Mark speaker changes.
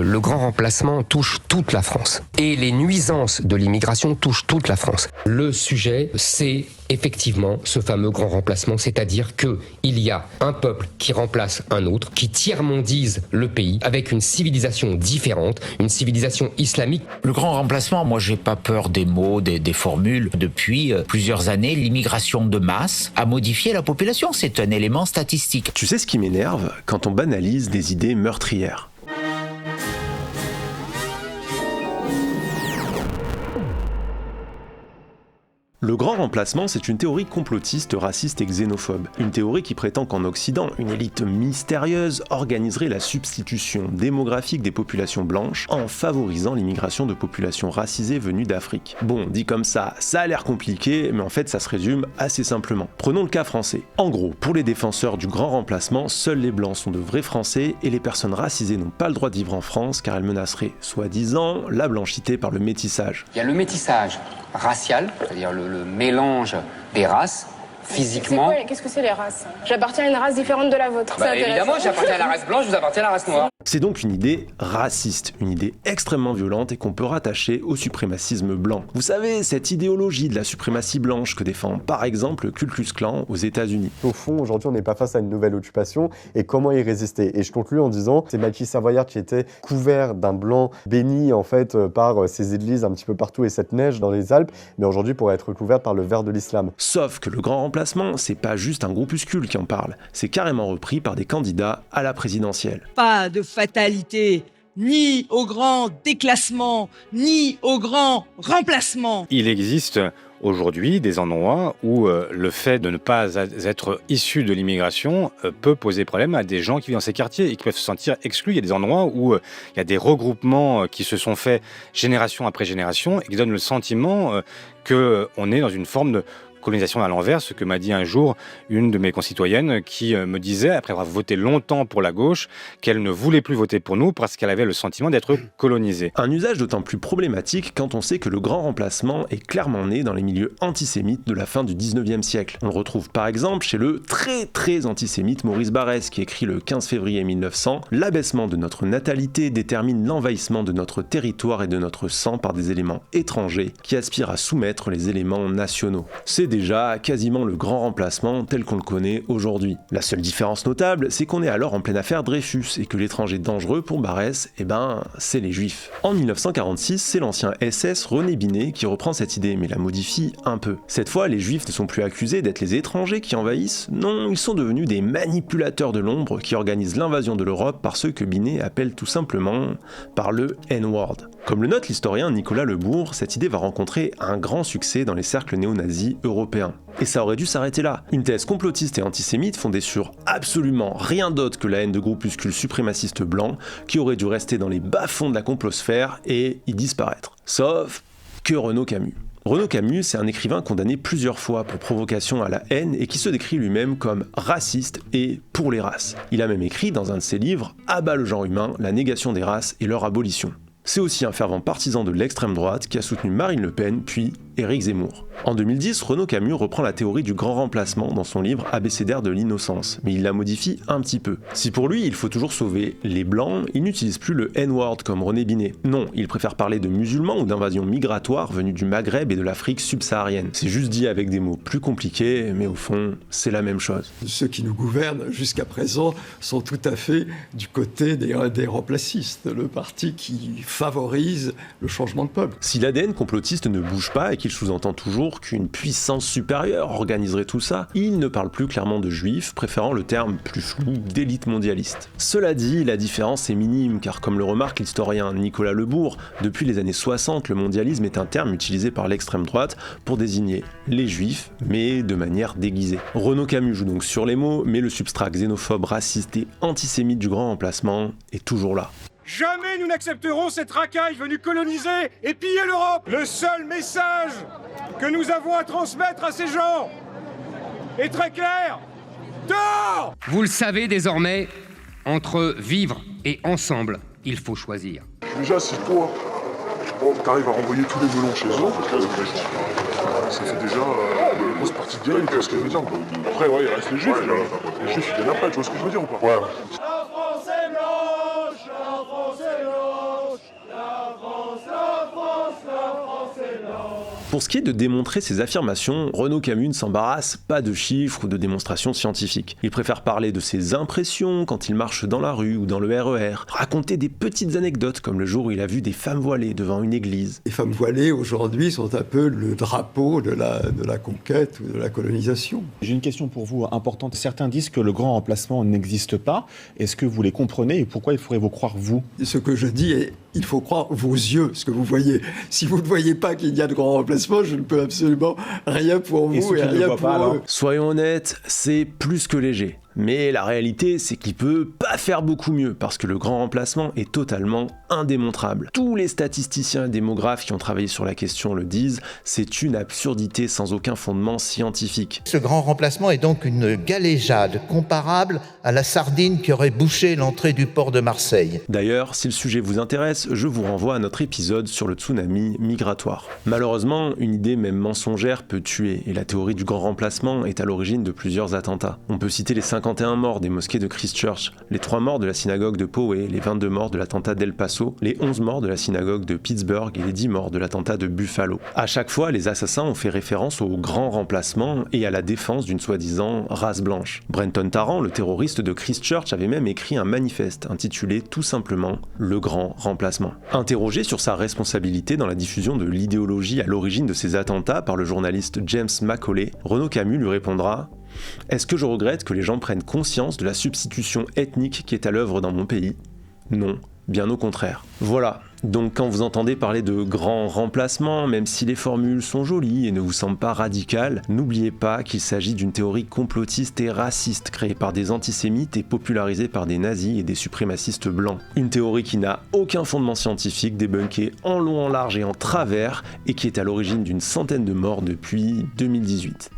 Speaker 1: Le grand remplacement touche toute la France. Et les nuisances de l'immigration touchent toute la France. Le sujet, c'est effectivement ce fameux grand remplacement, c'est-à-dire qu'il y a un peuple qui remplace un autre, qui tiers-mondise le pays avec une civilisation différente, une civilisation islamique.
Speaker 2: Le grand remplacement, moi j'ai pas peur des mots, des formules. Depuis plusieurs années, l'immigration de masse a modifié la population. C'est un élément statistique.
Speaker 3: Tu sais ce qui m'énerve quand on banalise des idées meurtrières? Le grand remplacement, c'est une théorie complotiste, raciste et xénophobe. Une théorie qui prétend qu'en Occident, une élite mystérieuse organiserait la substitution démographique des populations blanches en favorisant l'immigration de populations racisées venues d'Afrique. Bon, dit comme ça a l'air compliqué, mais en fait ça se résume assez simplement. Prenons le cas français. En gros, pour les défenseurs du grand remplacement, seuls les blancs sont de vrais Français et les personnes racisées n'ont pas le droit de vivre en France car elles menaceraient, soi-disant, la blanchité par le métissage.
Speaker 4: Il y a le métissage racial, c'est-à-dire le mélange des races, physiquement.
Speaker 5: Qu'est-ce que c'est les races? J'appartiens à une race différente de la vôtre.
Speaker 4: Évidemment, j'appartiens à la race blanche, vous appartenez à la race noire.
Speaker 3: C'est donc une idée raciste, une idée extrêmement violente et qu'on peut rattacher au suprémacisme blanc. Vous savez, cette idéologie de la suprématie blanche que défend par exemple le Ku Klux Klan aux États-Unis.
Speaker 6: Au fond, aujourd'hui, on n'est pas face à une nouvelle occupation et comment y résister. Et je conclus en disant, c'est Maquis Savoyard qui était couvert d'un blanc béni en fait par ces églises un petit peu partout et cette neige dans les Alpes, mais aujourd'hui pourrait être couvert par le vert de l'islam.
Speaker 3: Sauf que le grand remplacement, c'est pas juste un groupuscule qui en parle, c'est carrément repris par des candidats à la présidentielle.
Speaker 7: Pas de fatalité, ni au grand déclassement, ni au grand remplacement.
Speaker 8: Il existe aujourd'hui des endroits où le fait de ne pas être issu de l'immigration peut poser problème à des gens qui vivent dans ces quartiers et qui peuvent se sentir exclus. Il y a des endroits où il y a des regroupements qui se sont faits génération après génération et qui donnent le sentiment qu'on est dans une forme de colonisation à l'envers, ce que m'a dit un jour une de mes concitoyennes qui me disait, après avoir voté longtemps pour la gauche, qu'elle ne voulait plus voter pour nous parce qu'elle avait le sentiment d'être colonisée.
Speaker 3: Un usage d'autant plus problématique quand on sait que le grand remplacement est clairement né dans les milieux antisémites de la fin du 19e siècle. On le retrouve par exemple chez le très antisémite Maurice Barrès qui écrit le 15 février 1900 « L'abaissement de notre natalité détermine l'envahissement de notre territoire et de notre sang par des éléments étrangers qui aspirent à soumettre les éléments nationaux. » C'est déjà quasiment le grand remplacement tel qu'on le connaît aujourd'hui. La seule différence notable, c'est qu'on est alors en pleine affaire Dreyfus et que l'étranger dangereux pour Barrès, c'est les juifs. En 1946, c'est l'ancien SS René Binet qui reprend cette idée mais la modifie un peu. Cette fois, les juifs ne sont plus accusés d'être les étrangers qui envahissent, non, ils sont devenus des manipulateurs de l'ombre qui organisent l'invasion de l'Europe par ceux que Binet appelle tout simplement par le N-word. Comme le note l'historien Nicolas Lebourg, cette idée va rencontrer un grand succès dans les cercles néo-nazis européens. Et ça aurait dû s'arrêter là. Une thèse complotiste et antisémite fondée sur absolument rien d'autre que la haine de groupuscules suprémacistes blancs qui aurait dû rester dans les bas-fonds de la complosphère et y disparaître. Sauf que Renaud Camus. Renaud Camus, c'est un écrivain condamné plusieurs fois pour provocation à la haine et qui se décrit lui-même comme raciste et pour les races. Il a même écrit dans un de ses livres « À bas le genre humain, la négation des races et leur abolition ». C'est aussi un fervent partisan de l'extrême droite qui a soutenu Marine Le Pen puis Éric Zemmour. En 2010, Renaud Camus reprend la théorie du grand remplacement dans son livre Abécédaire de l'innocence, mais il la modifie un petit peu. Si pour lui il faut toujours sauver les blancs, il n'utilise plus le N-word comme René Binet. Non, il préfère parler de musulmans ou d'invasions migratoires venues du Maghreb et de l'Afrique subsaharienne. C'est juste dit avec des mots plus compliqués, mais au fond, c'est la même chose.
Speaker 9: Ceux qui nous gouvernent jusqu'à présent sont tout à fait du côté des remplacistes, le parti qui favorise le changement de peuple.
Speaker 3: Si l'ADN complotiste ne bouge pas et qu'il sous-entend toujours qu'une puissance supérieure organiserait tout ça, il ne parle plus clairement de juifs, préférant le terme plus flou d'élite mondialiste. Cela dit, la différence est minime, car comme le remarque l'historien Nicolas Lebourg, depuis les années 60, le mondialisme est un terme utilisé par l'extrême droite pour désigner les juifs, mais de manière déguisée. Renaud Camus joue donc sur les mots, mais le substrat xénophobe, raciste et antisémite du grand remplacement est toujours là.
Speaker 10: Jamais nous n'accepterons cette racaille venue coloniser et piller l'Europe. Le seul message que nous avons à transmettre à ces gens est très clair. Dehors !
Speaker 1: Vous le savez désormais, entre vivre et ensemble, il faut choisir.
Speaker 11: Déjà, si toi, t'arrives à renvoyer tous les melons chez eux, ça fait déjà une grosse partie de gagner, tu vois ce que je veux dire. Après, ouais, il reste les juifs. Les juifs, ils viennent après, tu vois ce que je veux dire ou pas? Ouais.
Speaker 10: La France est blanche, la France est blanche.
Speaker 3: Pour ce qui est de démontrer ses affirmations, Renaud Camus ne s'embarrasse pas de chiffres ou de démonstrations scientifiques. Il préfère parler de ses impressions quand il marche dans la rue ou dans le RER, raconter des petites anecdotes comme le jour où il a vu des femmes voilées devant une église.
Speaker 9: Les femmes voilées aujourd'hui sont un peu le drapeau de la conquête ou de la colonisation.
Speaker 12: J'ai une question pour vous importante. Certains disent que le grand remplacement n'existe pas. Est-ce que vous les comprenez et pourquoi il faudrait vous croire vous ?
Speaker 9: Ce que je dis est, il faut croire vos yeux, ce que vous voyez. Si vous ne voyez pas qu'il y a de grand remplacement, je ne peux absolument rien pour vous et rien pour eux.
Speaker 3: Soyons honnêtes, c'est plus que léger. Mais la réalité, c'est qu'il peut pas faire beaucoup mieux, parce que le grand remplacement est totalement indémontrable. Tous les statisticiens et démographes qui ont travaillé sur la question le disent, c'est une absurdité sans aucun fondement scientifique.
Speaker 13: Ce grand remplacement est donc une galéjade comparable à la sardine qui aurait bouché l'entrée du port de Marseille.
Speaker 3: D'ailleurs, si le sujet vous intéresse, je vous renvoie à notre épisode sur le tsunami migratoire. Malheureusement, une idée même mensongère peut tuer, et la théorie du grand remplacement est à l'origine de plusieurs attentats. On peut citer les 51 morts des mosquées de Christchurch, les 3 morts de la synagogue de Poway, les 22 morts de l'attentat d'El Paso, les 11 morts de la synagogue de Pittsburgh et les 10 morts de l'attentat de Buffalo. À chaque fois, les assassins ont fait référence au grand remplacement et à la défense d'une soi-disant race blanche. Brenton Tarrant, le terroriste de Christchurch, avait même écrit un manifeste intitulé tout simplement « Le grand remplacement ». Interrogé sur sa responsabilité dans la diffusion de l'idéologie à l'origine de ces attentats par le journaliste James Macaulay, Renaud Camus lui répondra « Est-ce que je regrette que les gens prennent conscience de la substitution ethnique qui est à l'œuvre dans mon pays ? Non, bien au contraire. » Voilà, donc quand vous entendez parler de grand remplacement, même si les formules sont jolies et ne vous semblent pas radicales, n'oubliez pas qu'il s'agit d'une théorie complotiste et raciste créée par des antisémites et popularisée par des nazis et des suprémacistes blancs. Une théorie qui n'a aucun fondement scientifique, débunkée en long, en large et en travers, et qui est à l'origine d'une centaine de morts depuis 2018.